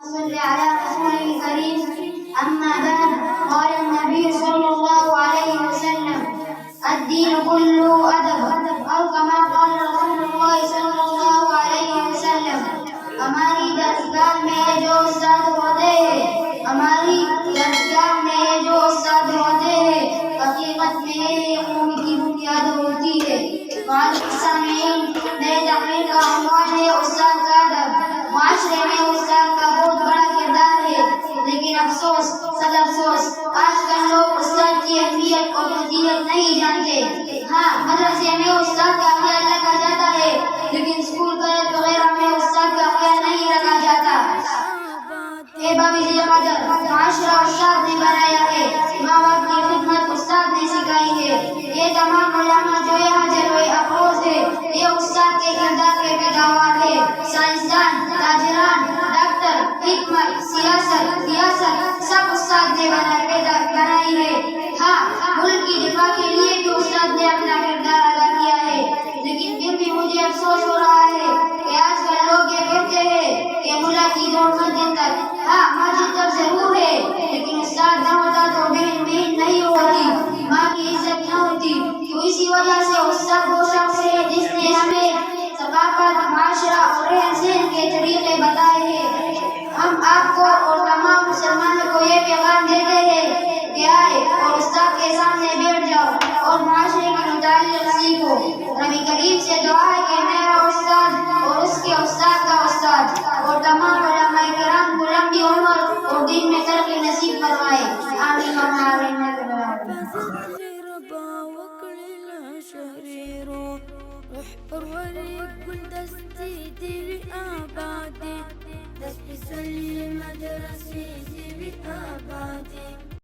صل على رسوله الكريم. أما بعد، قال النبي صلى الله عليه وسلم: الدين كله أدب، أو كما قال رسول الله صلی اللہ علیہ وسلم. ہماری درسگاہ میں جو استاد ہوتے ہیں حقیقت میں ایک قوم کی بنیاد ہوتی ہے. سامعین، نئے تقریر کا عنوان ہے استاد کا ادب. معاشرے میں استاد کا بہت بڑا کردار ہے، لیکن افسوس، سد افسوس، آج کل لوگ استاد کی اہمیت اور فضیلت نہیں جانتے. ہاں، مدرسے میں استاد کا خیال رکھا جاتا ہے، لیکن اسکول کالج وغیرہ میں استاد کا خیال نہیں رکھا جاتا. اے باوجود قدر، معاشرہ استاد نے بنایا ہے، ماں باپ کی خدمت استاد نے سکھائی ہے. یہ تمام علماء جو یہاں جلوے افروز ہے، یہ استاد کے کردار کے پیداوار ہے. سائنسدان، تاجران، ڈاکٹر، حکمت، سیاست، ریاست، سب استاد نے بنائی ہے. ہاں، ملک کی دفاع کے لیے بھی استاد نے اپنا کردار ادا کیا ہے. لیکن پھر بھی مجھے افسوس ہو رہا ہے کہ آج کل لوگ یہ کہتے ہیں کہ ملا کی دوڑ مسجد تک. ہاں، مسجد تک ضرور ہے، لیکن استاد نہ ہوتا تو بہن نہیں ہوتی، ماں کی عزت نہ ہوتی. تو اسی وجہ سے استاد وہ شخص ہے جس نے ہمیں ثقافت، معاشرہ اور رہن سہن کے طریقے بتائے ہیں. ہم آپ کو اور تمام مسلمانوں کو یہ پیغام دیتے ہیں کہ آئے اور استاد کے سامنے بیٹھ جاؤ اور معاشرے کے متعلق سیکھو. نبی کریم سے دعا ہے کہ میرا استاد اور اس کے استاد کا استاد اور تمام علماء کرام کو لمبی عمر اور دین میں ترقی نصیب فرمائے. آمین آمین. مدرسي